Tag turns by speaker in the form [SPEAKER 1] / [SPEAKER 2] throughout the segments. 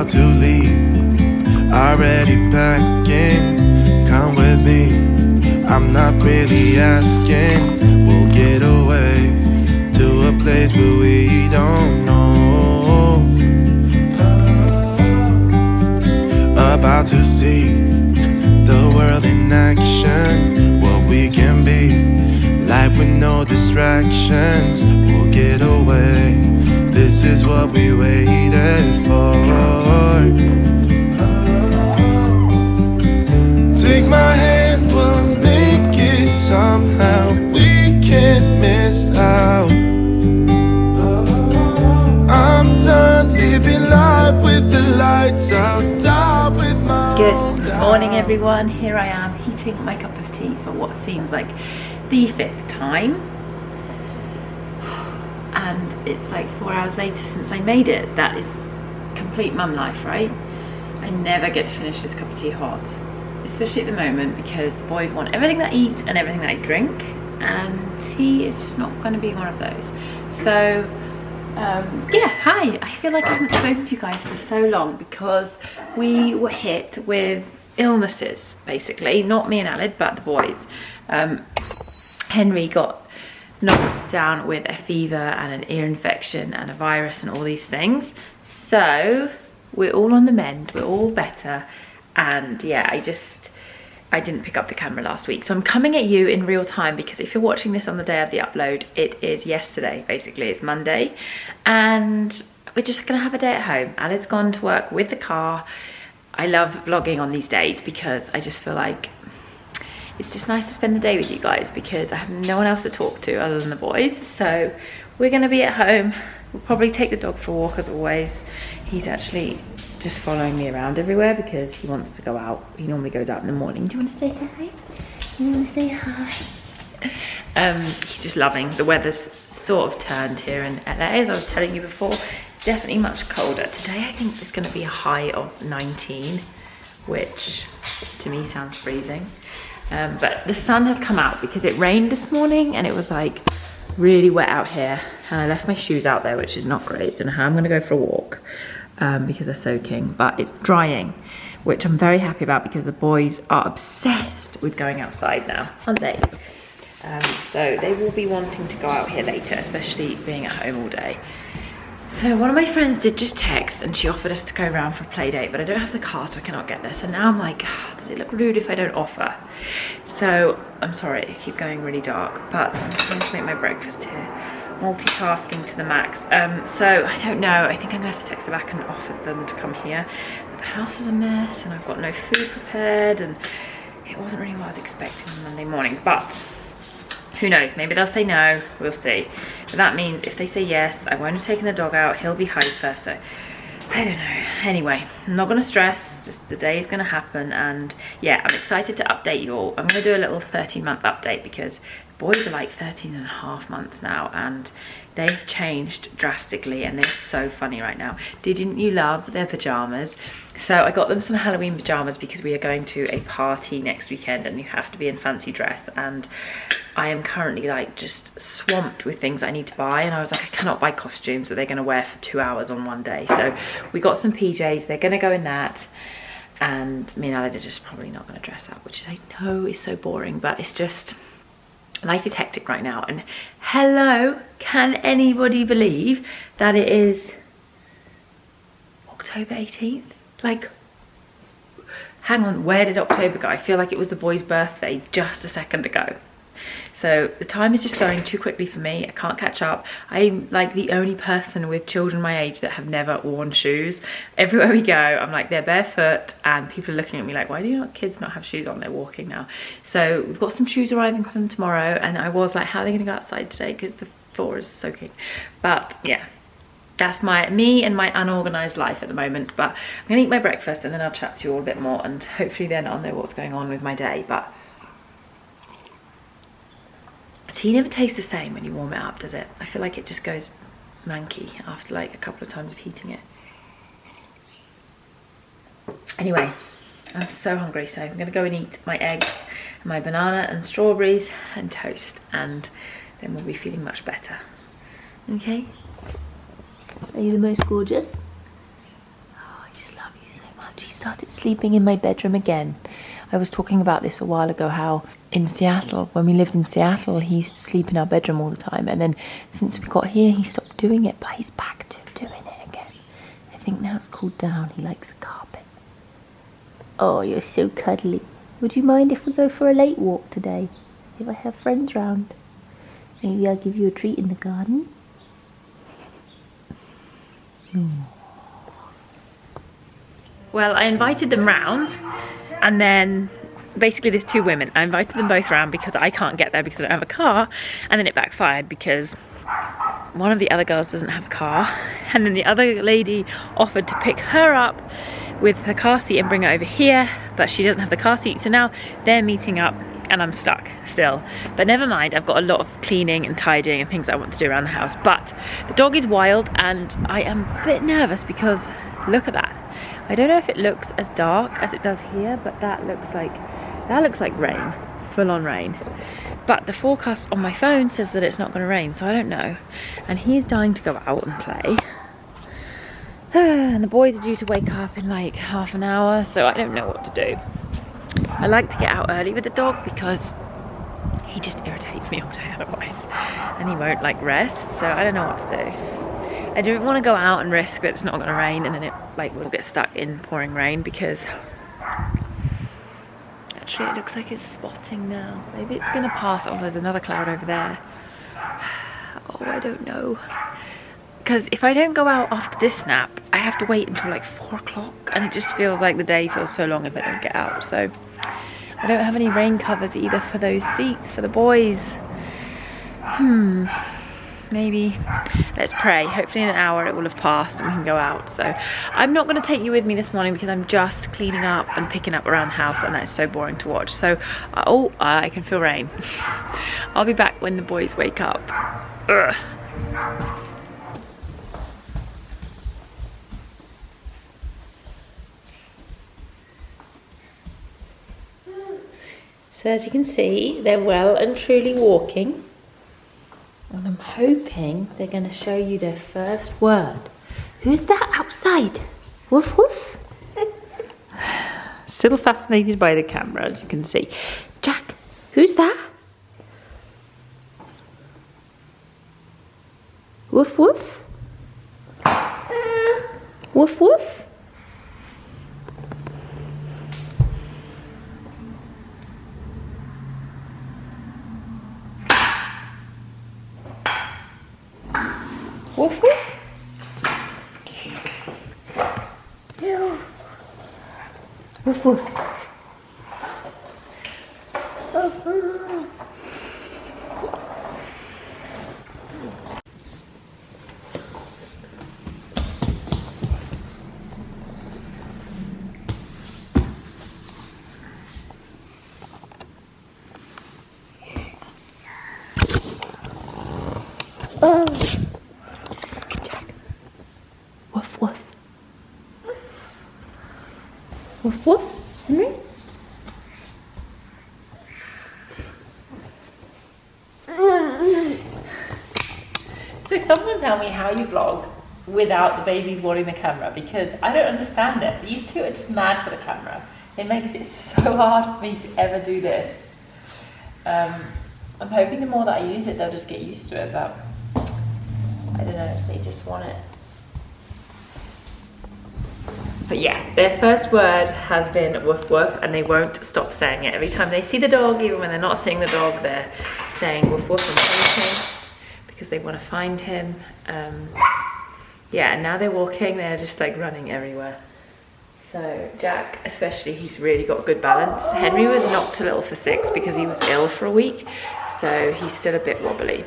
[SPEAKER 1] about to leave, already packing. Come with me, I'm not really asking. We'll get away to a place where we don't know. About to see the world in action, what we can be, life with no distractions. We'll get away, this is what we waited for. Take my hand, we'll make it somehow. We can't miss out. I'm done living life with the lights out.
[SPEAKER 2] Good morning everyone, here I am heating my cup of tea for what seems like the 5th time, and it's like 4 hours later since I made it. That is complete mum life, right? I never get to finish this cup of tea hot, especially at the moment, because the boys want everything that I eat and everything that I drink, and tea is just not going to be one of those. So yeah, hi. I feel like I haven't spoken to you guys for so long because we were hit with illnesses, basically. Not me and Alid, but the boys. Henry got knocked down with a fever and an ear infection and a virus and all these things. So we're all on the mend, we're all better. And yeah, I didn't pick up the camera last week, so I'm coming at you in real time, because if you're watching this on the day of the upload, it is yesterday, basically. It's Monday, and we're just gonna have a day at home. Alid's gone to work with the car. I love vlogging on these days because I just feel like it's just nice to spend the day with you guys, because I have no one else to talk to other than the boys. So we're gonna be at home. We'll probably take the dog for a walk as always. He's actually just following me around everywhere because he wants to go out. He normally goes out in the morning. Do you want to say hi? You want to say hi? He's just loving. The weather's sort of turned here in LA, as I was telling you before. It's definitely much colder. Today I think it's going to be a high of 19, which to me sounds freezing. But the sun has come out because it rained this morning and it was like really wet out here. And I left my shoes out there, which is not great. Don't know how I'm going to go for a walk. Because they're soaking, but it's drying, which I'm very happy about, because the boys are obsessed with going outside now, aren't they? So they will be wanting to go out here later, especially being at home all day. So one of my friends did just text, and she offered us to go around for a play date, but I don't have the car, so I cannot get there. So now I'm like, does it look rude if I don't offer? So I'm sorry, I keep going really dark, but I'm trying to make my breakfast here. Multitasking to the max. So I don't know, I think I'm gonna have to text her back and offer them to come here. But the house is a mess and I've got no food prepared, and it wasn't really what I was expecting on Monday morning, but who knows, maybe they'll say no, we'll see. But that means if they say yes, I won't have taken the dog out, he'll be hyper, so I don't know. Anyway, I'm not gonna stress, just the day is gonna happen, and yeah, I'm excited to update you all. I'm gonna do a little 13-month update because the boys are like 13 and a half months now, and they've changed drastically, and they're so funny right now. Didn't you love their pajamas? So I got them some Halloween pajamas because we are going to a party next weekend and you have to be in fancy dress, and I am currently like just swamped with things I need to buy, and I was like, I cannot buy costumes that they're going to wear for 2 hours on one day. So we got some PJs, they're going to go in that, and me and Alid are just probably not going to dress up, which I know is so boring, but it's just, life is hectic right now. And hello, can anybody believe that it is October 18th? Like, hang on, where did October go? I feel like it was the boy's birthday just a second ago. So the time is just going too quickly for me. I can't catch up. I'm like the only person with children my age that have never worn shoes. Everywhere we go, I'm like, they're barefoot, and people are looking at me like, why do your kids not have shoes on? They're walking now. So we've got some shoes arriving for them tomorrow, and I was like, how are they gonna go outside today? Because the floor is soaking. But yeah, that's me and my unorganized life at the moment. But I'm gonna eat my breakfast and then I'll chat to you all a bit more, and hopefully then I'll know what's going on with my day. But tea never tastes the same when you warm it up, does it? I feel like it just goes manky after like a couple of times of heating it. Anyway, I'm so hungry, so I'm gonna go and eat my eggs and my banana and strawberries and toast, and then we'll be feeling much better. Okay? Are you the most gorgeous? Oh, I just love he started sleeping in my bedroom again. I was talking about this a while ago, how in Seattle, when we lived in Seattle, he used to sleep in our bedroom all the time. And then since we got here, he stopped doing it, but he's back to doing it again. I think now it's cooled down. He likes the carpet. Oh, you're so cuddly. Would you mind if we go for a late walk today? If I have friends round? Maybe I'll give you a treat in the garden. Well, I invited them round, and then basically there's two women. I invited them both round because I can't get there because I don't have a car, and then it backfired because one of the other girls doesn't have a car, and then the other lady offered to pick her up with her car seat and bring her over here, but she doesn't have the car seat, so now they're meeting up and I'm stuck still. But never mind, I've got a lot of cleaning and tidying and things I want to do around the house. But the dog is wild and I am a bit nervous because look at that. I don't know if it looks as dark as it does here, but that looks like rain, full on rain. But the forecast on my phone says that it's not going to rain, so I don't know. And he's dying to go out and play. And the boys are due to wake up in like half an hour, so I don't know what to do. I like to get out early with the dog because he just irritates me all day otherwise, and he won't like rest, so I don't know what to do. I don't want to go out and risk that it's not going to rain and then it like will get stuck in pouring rain, because actually it looks like it's spotting now. Maybe it's going to pass. Oh, there's another cloud over there. Oh, I don't know. Because if I don't go out after this nap, I have to wait until like 4 o'clock, and it just feels like the day feels so long if I don't get out. So I don't have any rain covers either for those seats for the boys. Maybe. Let's pray. Hopefully in an hour it will have passed and we can go out. So I'm not going to take you with me this morning because I'm just cleaning up and picking up around the house, and that's so boring to watch. So, I can feel rain. I'll be back when the boys wake up. Ugh. So as you can see, they're well and truly walking. And I'm hoping they're going to show you their first word. Who's that outside? Woof woof. Still fascinated by the camera, as you can see. Jack, who's that? Woof woof. Woof woof. Woof woof. Woof woof. Woof woof. Woof woof. Henry? So someone tell me how you vlog without the babies wanting the camera, because I don't understand it. These two are just mad for the camera. It makes it so hard for me to ever do this. I'm hoping the more that I use it, they'll just get used to it, but I don't know, they just want it. But yeah, their first word has been woof woof, and they won't stop saying it. Every time they see the dog, even when they're not seeing the dog, they're saying woof woof and pointing because they want to find him. Yeah, and now they're walking, they're just like running everywhere. So Jack, especially, he's really got good balance. Henry was knocked a little for 6 because he was ill for a week, so he's still a bit wobbly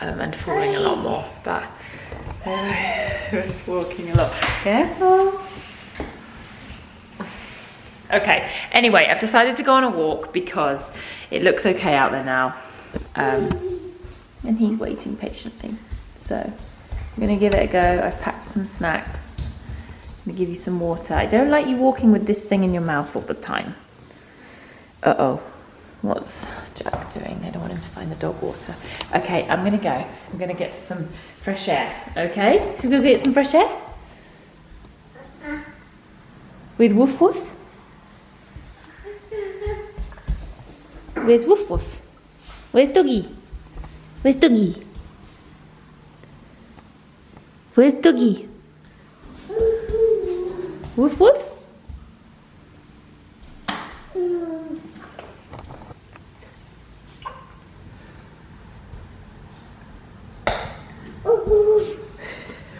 [SPEAKER 2] and falling a lot more, but walking a lot. Careful. Okay, anyway, I've decided to go on a walk because it looks okay out there now. And he's waiting patiently. So I'm gonna give it a go. I've packed some snacks. I'm gonna give you some water. I don't like you walking with this thing in your mouth all the time. Uh-oh, what's Jack doing? I don't want him to find the dog water. Okay, I'm gonna go. I'm gonna get some fresh air, okay? Should we go get some fresh air? With Woof Woof? Where's Woof Woof? Where's Doggy? Where's Doggy? Where's Doggy? Woof Woof?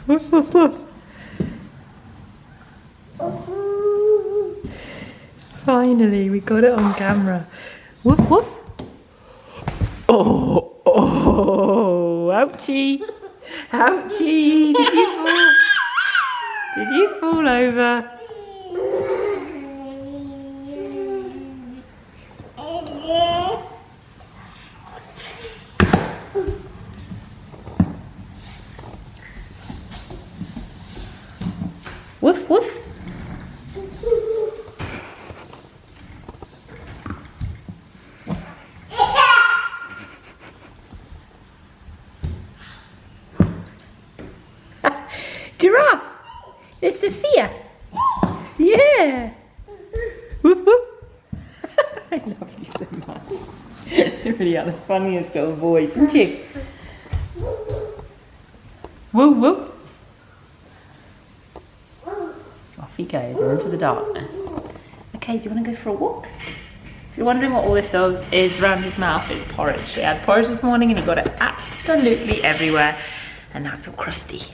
[SPEAKER 2] Woof woof woof. Finally, we got it on camera. Woof woof. Oh, oh, ouchie. Ouchie. Did you fall? Did you fall over? Woof woof. Giraffe. There's Sophia. Yeah. Woof woof. I love you so much. You really are the funniest little voice, aren't you? Woo woo. Off he goes into the darkness. Okay, do you want to go for a walk? If you're wondering what all this is around his mouth, it's porridge. He had porridge this morning and he got it absolutely everywhere. And now it's all crusty.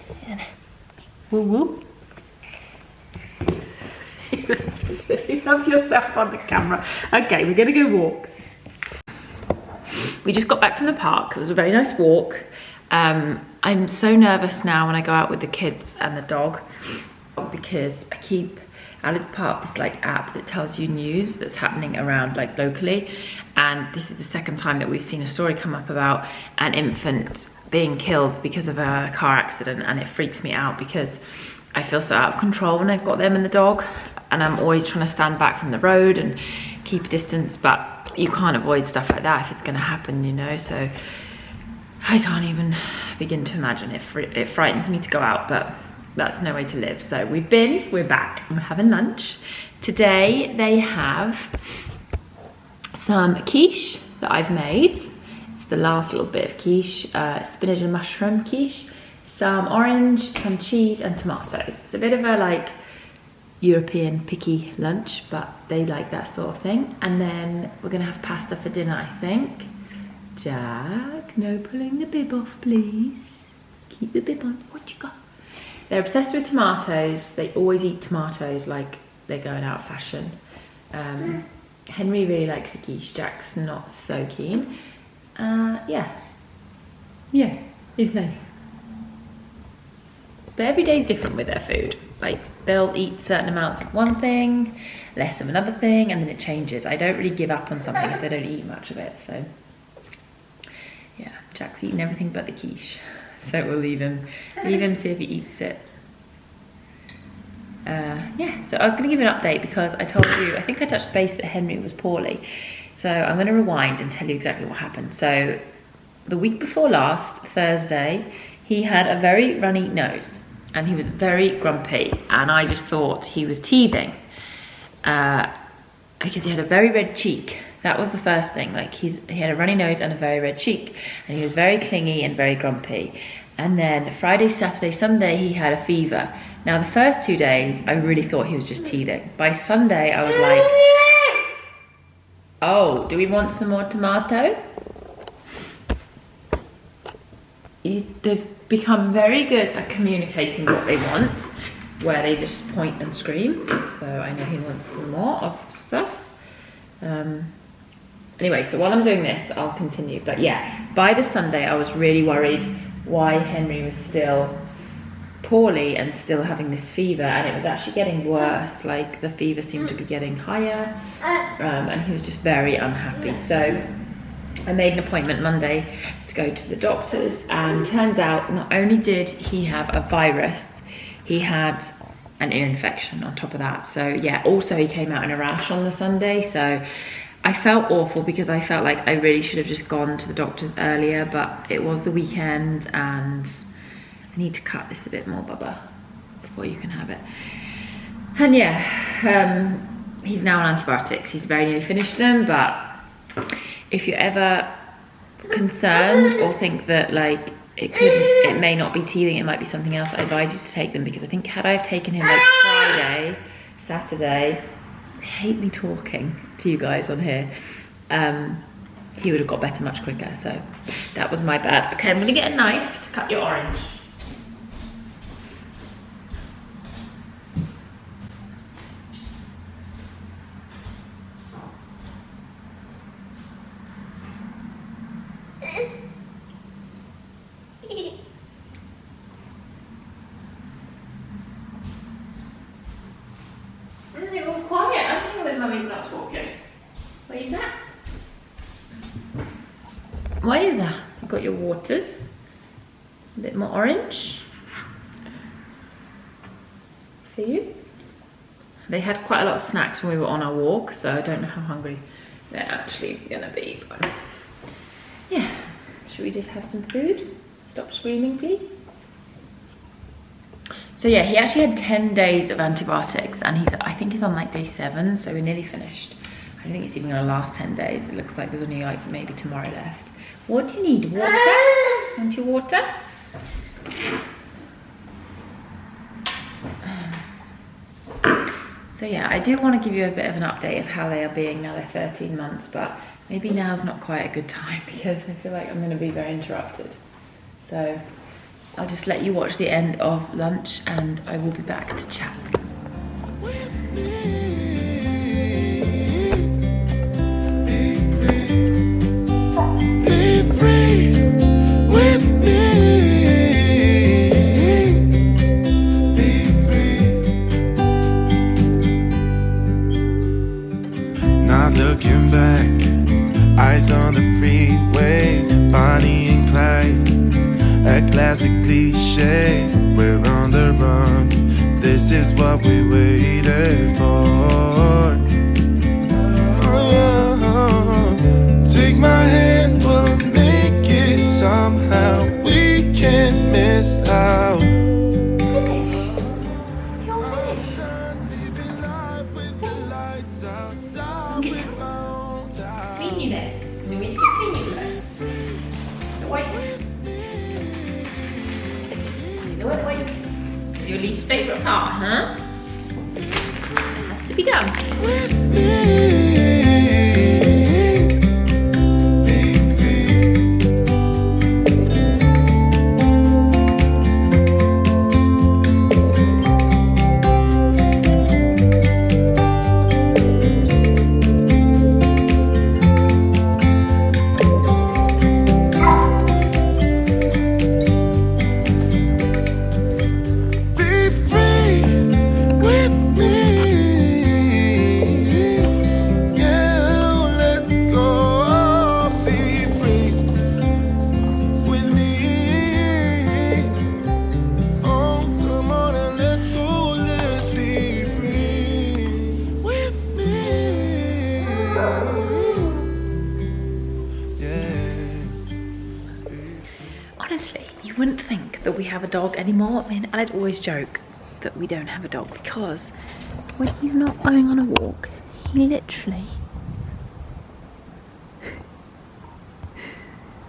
[SPEAKER 2] Woo woo. You have yourself on the camera. Okay, we're gonna go walk. We just got back from the park. It was a very nice walk. I'm so nervous now when I go out with the kids and the dog because I keep Alan's part of this like app that tells you news that's happening around like locally, and this is the second time that we've seen a story come up about an infant being killed because of a car accident, and it freaks me out because I feel so out of control when I've got them and the dog, and I'm always trying to stand back from the road and keep a distance, but you can't avoid stuff like that if it's going to happen, you know. So I can't even begin to imagine. It frightens me to go out, but that's no way to live. So we're back and we're having lunch. Today they have some quiche that I've made. It's the last little bit of quiche, spinach and mushroom quiche, some orange, some cheese and tomatoes. It's a bit of a like European picky lunch, but they like that sort of thing. And then we're gonna have pasta for dinner, I think. Jack, no pulling the bib off, please. Keep the bib on. What you got? They're obsessed with tomatoes. They always eat tomatoes like they're going out of fashion. Henry really likes the quiche. Jack's not so keen. Yeah, it's nice. But every day's different with their food. Like they'll eat certain amounts of one thing, less of another thing, and then it changes. I don't really give up on something if they don't eat much of it. So yeah, Jack's eating everything but the quiche. So we'll leave him see if he eats it. Yeah, so I was gonna give you an update because I told you, I think I touched base that Henry was poorly. So I'm gonna rewind and tell you exactly what happened. So the week before last, Thursday, he had a very runny nose and he was very grumpy, and I just thought he was teething because he had a very red cheek. That was the first thing. Like he had a runny nose and a very red cheek, and he was very clingy and very grumpy. And then Friday, Saturday, Sunday, he had a fever. Now the first 2 days, I really thought he was just teething. By Sunday, I was like, oh, do we want some more tomato? They've become very good at communicating what they want, where they just point and scream. So I know he wants some more of stuff. Anyway, so while I'm doing this, I'll continue. But yeah, by the Sunday, I was really worried why Henry was still poorly and still having this fever, and it was actually getting worse. Like the fever seemed to be getting higher, and he was just very unhappy. So I made an appointment Monday to go to the doctors, and turns out not only did he have a virus, he had an ear infection on top of that. So yeah, also he came out in a rash on the Sunday. So I felt awful because I felt like I really should have just gone to the doctors earlier, but it was the weekend and I need to cut this a bit more, Bubba, before you can have it. And yeah, he's now on antibiotics. He's very nearly finished them, but if you're ever concerned or think that like it may not be teething, it might be something else, I advise you to take them, because I think had I have taken him like Friday, Saturday, I hate me talking to you guys on here, he would have got better much quicker. So that was my bad. Okay, I'm gonna get a knife to cut your orange. All quiet. I don't know when Mummy's not talking. What is that? What is that? You've got your waters. A bit more orange. For you. They had quite a lot of snacks when we were on our walk, so I don't know how hungry they're actually gonna be. But yeah, should we just have some food? Stop screaming, please. So yeah, he actually had 10 days of antibiotics, and I think he's on like day 7, so we're nearly finished. I don't think it's even gonna last 10 days. It looks like there's only like maybe tomorrow left. What do you need? Water? Want your water? So yeah, I do want to give you a bit of an update of how they are being now. They're 13 months, but maybe now's not quite a good time because I feel like I'm going to be very interrupted. So I'll just let you watch the end of lunch and I will be back to chat.
[SPEAKER 1] Looking back, eyes on the freeway, Bonnie and Clyde, a classic cliche. We're on the run, this is what we waited for. Oh, take my hand, we'll make it somehow. We can't miss out.
[SPEAKER 2] Your least favourite part, huh? Has to be done. Honestly, you wouldn't think that we have a dog anymore. I mean, I'd always joke that we don't have a dog because when he's not going on a walk, he literally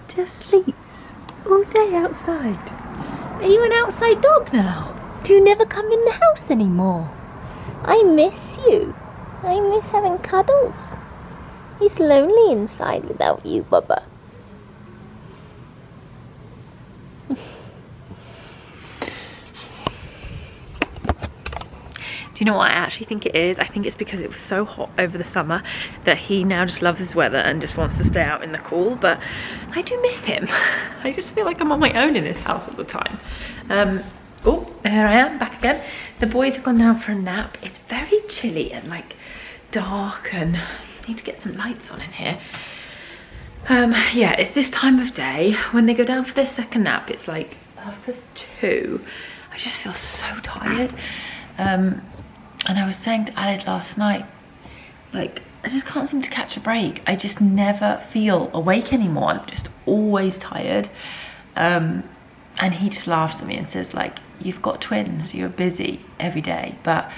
[SPEAKER 2] just sleeps all day outside. Are you an outside dog now? Do you never come in the house anymore? I miss you. I miss having cuddles. He's lonely inside without you, Bubba. Do you know what I actually think it is? I think it's because it was so hot over the summer that he now just loves his weather and just wants to stay out in the cool, but I do miss him. I just feel like I'm on my own in this house all the time. Oh, there I am, back again. The boys have gone down for a nap. It's very chilly and like dark and I need to get some lights on in here. Yeah, it's this time of day when they go down for their second nap. It's like 2:30. I just feel so tired. And I was saying to Aled last night, like, I just can't seem to catch a break. I just never feel awake anymore. I'm just always tired. And he just laughs at me and says, like, you've got twins, you're busy every day. But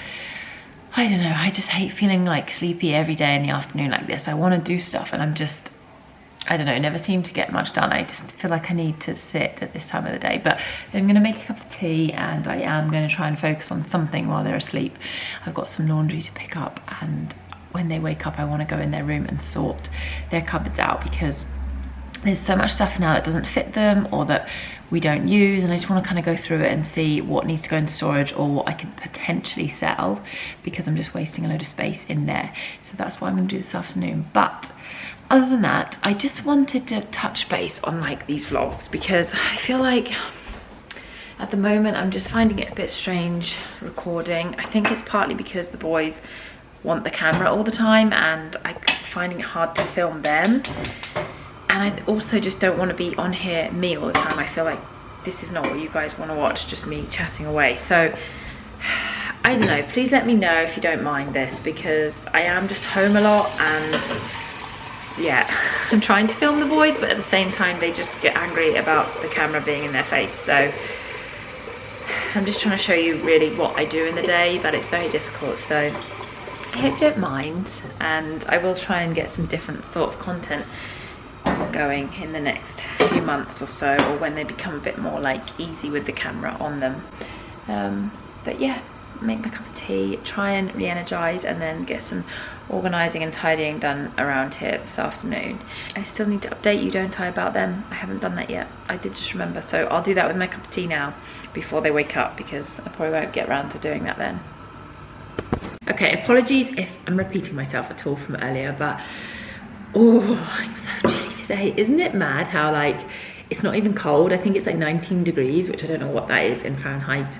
[SPEAKER 2] I don't know, I just hate feeling like sleepy every day in the afternoon like this. I want to do stuff and I'm just, I don't know, never seem to get much done. I just feel like I need to sit at this time of the day. But I'm going to make a cup of tea and I am going to try and focus on something while they're asleep. I've got some laundry to pick up, and when they wake up I want to go in their room and sort their cupboards out, because there's so much stuff now that doesn't fit them or that we don't use, and I just want to kind of go through it and see what needs to go in storage or what I could potentially sell, because I'm just wasting a load of space in there. So that's what I'm going to do this afternoon. But other than that, I just wanted to touch base on like these vlogs, because I feel like at the moment I'm just finding it a bit strange recording. I think it's partly because the boys want the camera all the time and I'm finding it hard to film them. And I also just don't want to be on here me all the time. I feel like this is not what you guys want to watch, just me chatting away. So I don't know, please let me know if you don't mind this, because I am just home a lot and yeah, I'm trying to film the boys, but at the same time they just get angry about the camera being in their face. So I'm just trying to show you really what I do in the day, but it's very difficult. So I hope you don't mind, and I will try and get some different sort of content going in the next few months or so, or when they become a bit more like easy with the camera on them. But yeah, make my cup of tea, try and re-energize, and then get some organizing and tidying done around here this afternoon. I still need to update you, don't I, about them? I haven't done that yet. I did just remember, so I'll do that with my cup of tea now before they wake up, because I probably won't get around to doing that then. Okay, apologies if I'm repeating myself at all from earlier, but oh, I'm so chilly today. Isn't it mad how like it's not even cold? I think it's like 19 degrees, which I don't know what that is in Fahrenheit,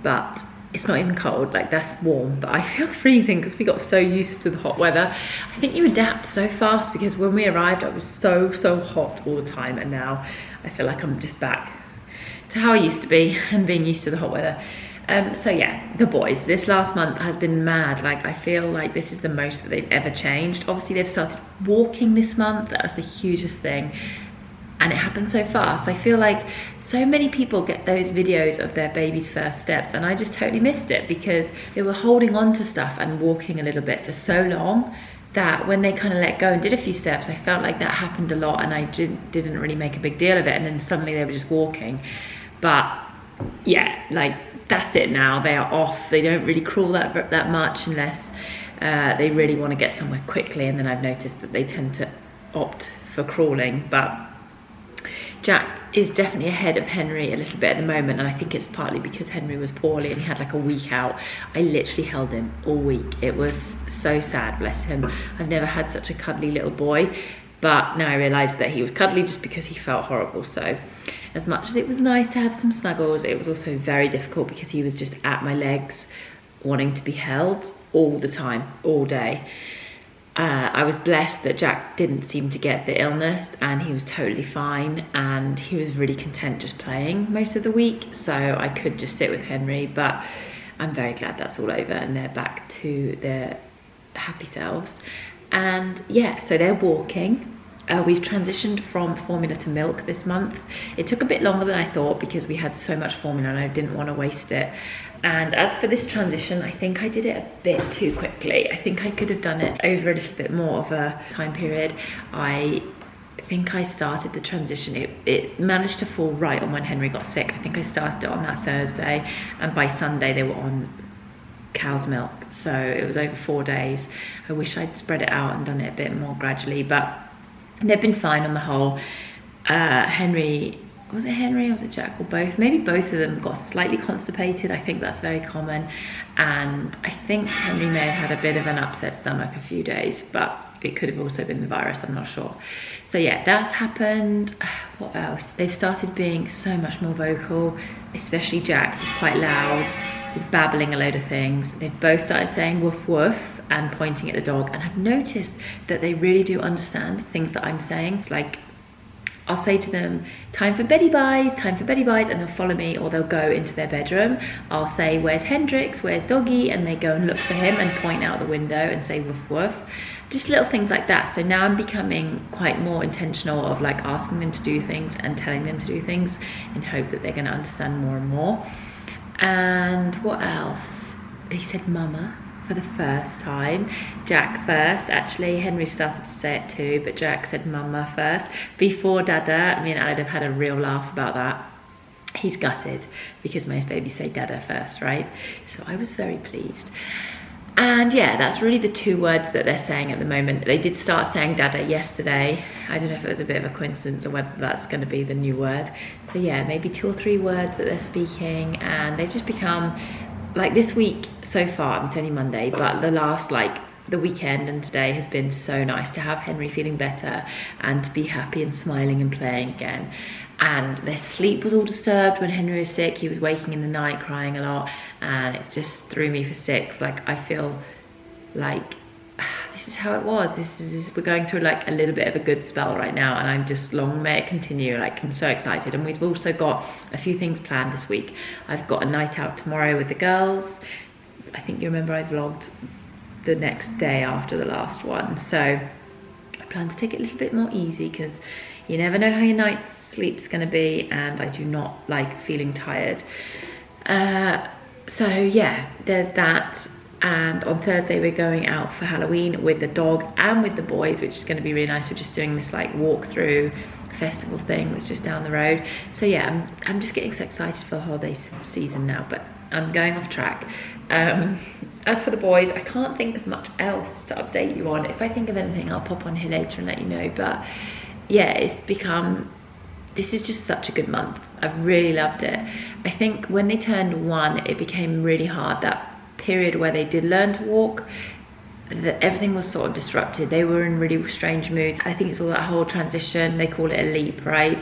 [SPEAKER 2] but it's not even cold. Like, that's warm, but I feel freezing because we got so used to the hot weather. I think you adapt so fast, because when we arrived I was so hot all the time, and now I feel like I'm just back to how I used to be and being used to the hot weather. So yeah, the boys, this last month has been mad. Like, I feel like this is the most that they've ever changed. Obviously they've started walking this month. That was the hugest thing, and it happened so fast. I feel like so many people get those videos of their baby's first steps, and I just totally missed it, because they were holding on to stuff and walking a little bit for so long that when they kind of let go and did a few steps, I felt like that happened a lot, and I didn't really make a big deal of it, and then suddenly they were just walking. But yeah, like, that's it now. They are off. They don't really crawl that much unless they really want to get somewhere quickly, and then I've noticed that they tend to opt for crawling. But Jack is definitely ahead of Henry a little bit at the moment, and I think it's partly because Henry was poorly and he had like a week out. I literally held him all week. It was so sad, bless him. I've never had such a cuddly little boy, but now I realised that he was cuddly just because he felt horrible. So as much as it was nice to have some snuggles, it was also very difficult because he was just at my legs wanting to be held all the time, all day. I was blessed that Jack didn't seem to get the illness, and he was totally fine, and he was really content just playing most of the week, so I could just sit with Henry. But I'm very glad that's all over and they're back to their happy selves. And yeah, so they're walking. We've transitioned from formula to milk this month. It took a bit longer than I thought because we had so much formula and I didn't want to waste it. And as for this transition, I think I did it a bit too quickly. I think I could have done it over a little bit more of a time period. I think I started the transition, it managed to fall right on when Henry got sick. I think I started it on that Thursday, and by Sunday they were on cow's milk. So it was over 4 days. I wish I'd spread it out and done it a bit more gradually, but they've been fine on the whole. Henry, was it Henry or was it Jack, or both? Maybe both of them got slightly constipated. I think that's very common. And I think Henry may have had a bit of an upset stomach a few days, but it could have also been the virus, I'm not sure. So yeah, that's happened. What else? They've started being so much more vocal, especially Jack. He's quite loud. He's babbling a load of things. They've both started saying woof woof and pointing at the dog, and I've noticed that they really do understand things that I'm saying. It's like, I'll say to them, time for beddy buys, and they'll follow me, or they'll go into their bedroom. I'll say, where's Hendrix, where's Doggy? And they go and look for him and point out the window and say woof woof. Just little things like that. So now I'm becoming quite more intentional of like asking them to do things and telling them to do things in hope that they're gonna understand more and more. And what else? They said mama for the first time. Jack first, actually. Henry started to say it too, but Jack said mama first. Before dada, me and I'd have had a real laugh about that. He's gutted because most babies say dada first, right? So I was very pleased. And yeah, that's really the 2 words that they're saying at the moment. They did start saying dada yesterday. I don't know if it was a bit of a coincidence or whether that's going to be the new word. So yeah, maybe 2 or 3 words that they're speaking, and they've just become, like this week so far, it's only Monday, but the last, like the weekend and today has been so nice to have Henry feeling better and to be happy and smiling and playing again. And their sleep was all disturbed when Henry was sick. He was waking in the night crying a lot, and it just threw me for 6. Like, I feel like this is how it was. This is we're going through like a little bit of a good spell right now, and I'm just, long may it continue. Like, I'm so excited. And we've also got a few things planned this week. I've got a night out tomorrow with the girls. I think you remember I vlogged the next day after the last one, so I plan to take it a little bit more easy because you never know how your night's sleep's going to be, and I do not like feeling tired. So yeah, there's that. And on Thursday we're going out for Halloween with the dog and with the boys, which is going to be really nice. We're just doing this like walk-through festival thing that's just down the road. So yeah, I'm just getting so excited for the holiday season now, but I'm going off track. As for the boys, I can't think of much else to update you on. If I think of anything, I'll pop on here later and let you know. But yeah, this is just such a good month. I've really loved it. I think when they turned 1, it became really hard. That period where they did learn to walk, that everything was sort of disrupted. They were in really strange moods. I think it's all that whole transition. They call it a leap, right?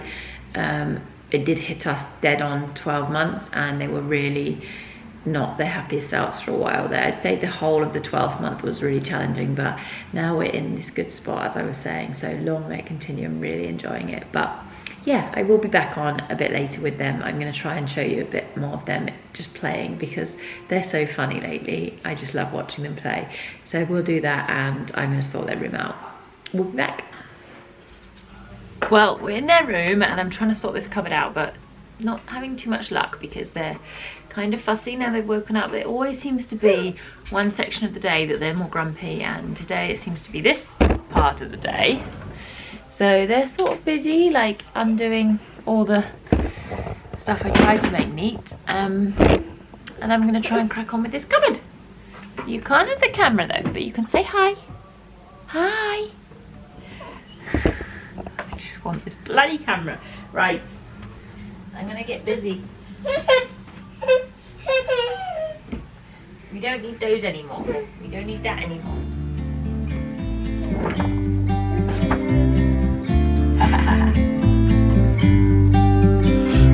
[SPEAKER 2] It did hit us dead on 12 months, and they were really not their happiest selves for a while there. I'd say the whole of the 12th month was really challenging, but now we're in this good spot, as I was saying. So long may it continue. I'm really enjoying it. But yeah, I will be back on a bit later with them. I'm going to try and show you a bit more of them just playing, because they're so funny lately. I just love watching them play. So we'll do that, and I'm going to sort their room out. We'll be back. Well, we're in their room and I'm trying to sort this cupboard out, but not having too much luck because they're kind of fussy now they've woken up. There always seems to be one section of the day that they're more grumpy, and today it seems to be this part of the day. So they're sort of busy, like undoing all the stuff I tried to make neat. And I'm gonna try and crack on with this cupboard. You can't have the camera though, but you can say hi. Hi. I just want this bloody camera. Right, I'm gonna get busy. We don't need those anymore. We don't need that anymore.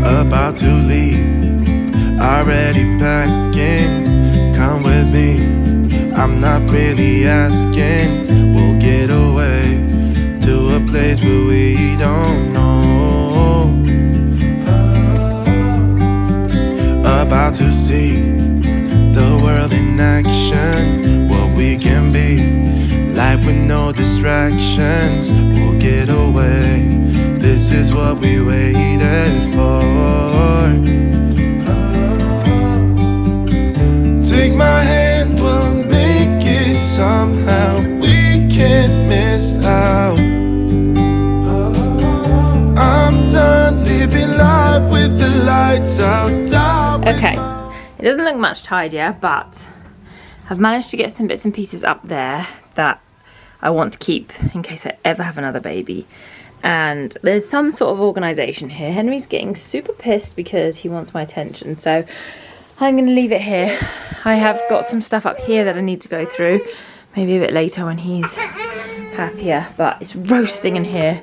[SPEAKER 1] About to leave, already packing. Come with me, I'm not really asking. We'll get away to a place where we don't know. About to see the world in action, what we can be, life with no distractions. We'll get away, this is what we waited for. Take my hand, we'll make it somehow. We can't miss out. I'm done living life with the lights out.
[SPEAKER 2] Okay, it doesn't look much tidier, but I've managed to get some bits and pieces up there that I want to keep in case I ever have another baby. And there's some sort of organisation here. Henry's getting super pissed because he wants my attention, so I'm going to leave it here. I have got some stuff up here that I need to go through, maybe a bit later when he's happier, but it's roasting in here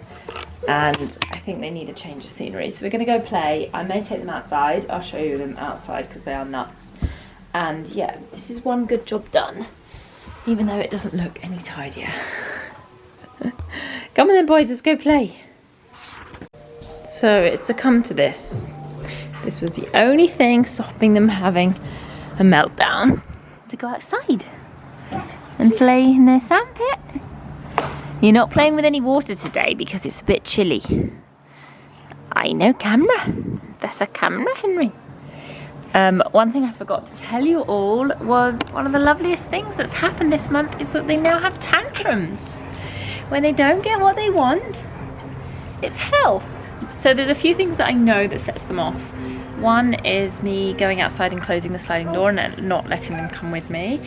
[SPEAKER 2] and I think they need a change of scenery. So we're going to go play. I may take them outside. I'll show you them outside because they are nuts. And yeah, this is one good job done, even though it doesn't look any tidier. Come on then boys, let's go play. So it's succumbed to this. This was the only thing stopping them having a meltdown. To go outside and play in their sandpit. You're not playing with any water today because it's a bit chilly. I know, camera. That's a camera, Henry. One thing I forgot to tell you all was one of the loveliest things that's happened this month is that they now have tantrums. When they don't get what they want, it's hell. So there's a few things that I know that sets them off. One is me going outside and closing the sliding door and not letting them come with me.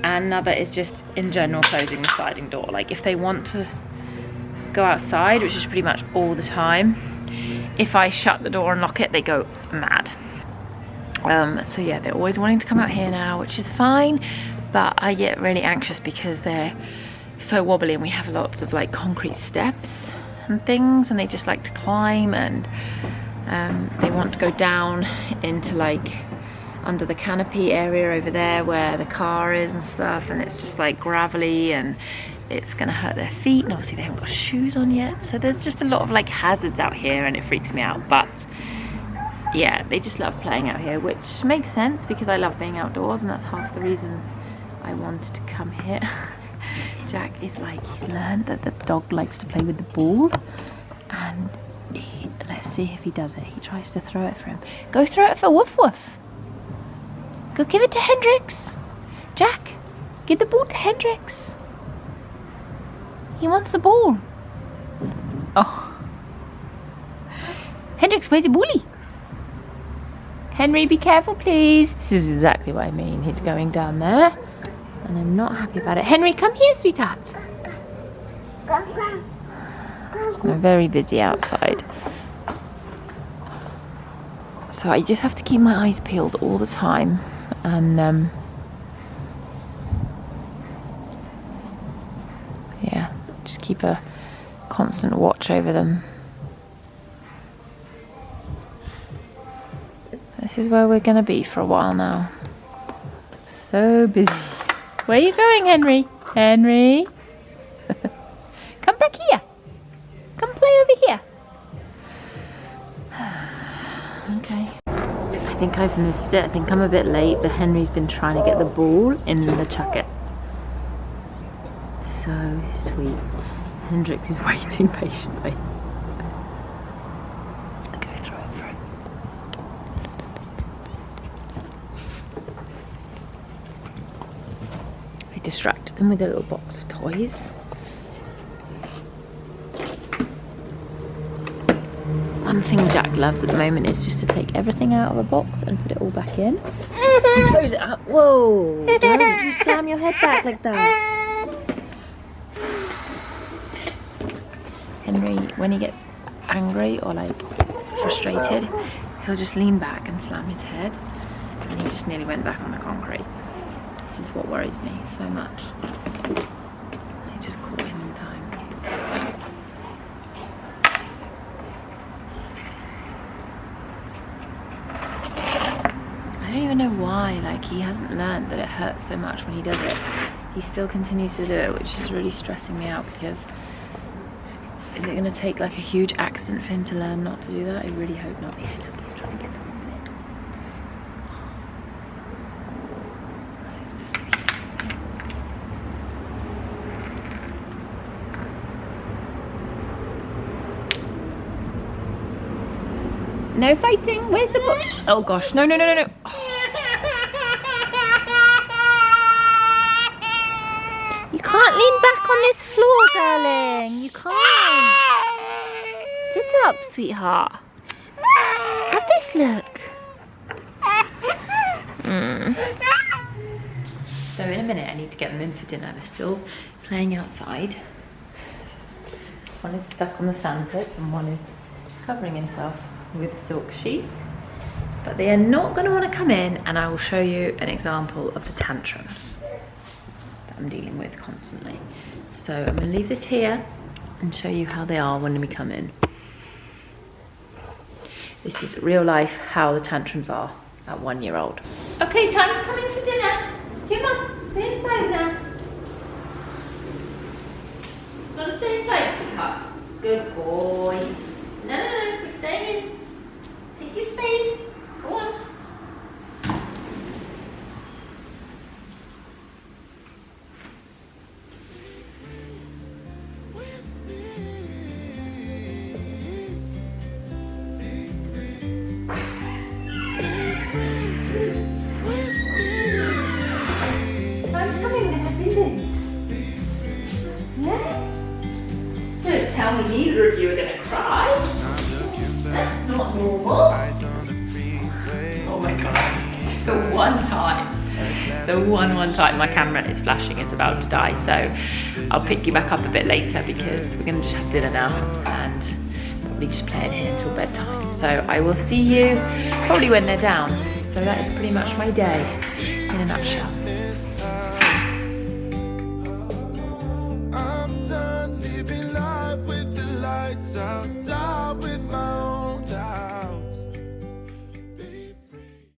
[SPEAKER 2] And another is just in general closing the sliding door. Like if they want to go outside, which is pretty much all the time, if I shut the door and lock it, they go mad. So yeah, they're always wanting to come out here now, which is fine, but I get really anxious because they're so wobbly and we have lots of like concrete steps and things, and they just like to climb, and they want to go down into like under the canopy area over there where the car is and stuff, and it's just like gravelly and it's gonna hurt their feet, and obviously they haven't got shoes on yet, so there's just a lot of like hazards out here and it freaks me out. But yeah, they just love playing out here, which makes sense because I love being outdoors, and that's half the reason I wanted to come here. Jack is like, he's learned that the dog likes to play with the ball, and let's see if he does it. He tries to throw it for him. Go throw it for Woof Woof. Go give it to Hendrix. Jack, give the ball to Hendrix. He wants the ball. Oh. Hendrix, where's the bully? Henry, be careful, please. This is exactly what I mean. He's going down there, and I'm not happy about it. Henry, come here, sweetheart. I'm very busy outside, so I just have to keep my eyes peeled all the time, and yeah, just keep a constant watch over them. This is where we're gonna be for a while now. So busy. Where are you going, Henry? Henry? Come back here. Come play over here. Okay. I think I've missed it. I think I'm a bit late, but Henry's been trying to get the ball in the chucket. So sweet. Hendrix is waiting patiently. Distracted them with a little box of toys. One thing Jack loves at the moment is just to take everything out of a box and put it all back in. And close it up. Whoa! Don't you slam your head back like that. Henry, when he gets angry or like frustrated, he'll just lean back and slam his head, and he just nearly went back on the concrete. This is what worries me so much. I just caught him in time. I don't even know why, like he hasn't learned that it hurts so much when he does it. He still continues to do it, which is really stressing me out, because is it going to take like a huge accident for him to learn not to do that? I really hope not. Yeah, look, he's trying to get the ball in. No fighting. Where's the book? Oh gosh, no, no, no, no, no. Oh. You can't lean back on this floor, darling. You can't. Sit up, sweetheart. Have this look. So in a minute I need to get them in for dinner. They're still playing outside. One is stuck on the sandpit and one is covering himself with a silk sheet, but they are not going to want to come in, and I will show you an example of the tantrums that I'm dealing with constantly. So I'm going to leave this here and show you how they are when we come in. This is real life how the tantrums are at 1 year old. Okay, time's coming for dinner. Come on, stay inside now. Gotta stay inside, sweetheart. Good boy. No, no, no, we're staying in. Take your spade. Go on. Don't tell me neither of you are going to cry. That's not normal. Oh my god. The one time my camera is flashing, it's about to die. So I'll pick you back up a bit later because we're going to just have dinner now and probably just play in here until bedtime. So I will see you probably when they're down. So that is pretty much my day in a nutshell.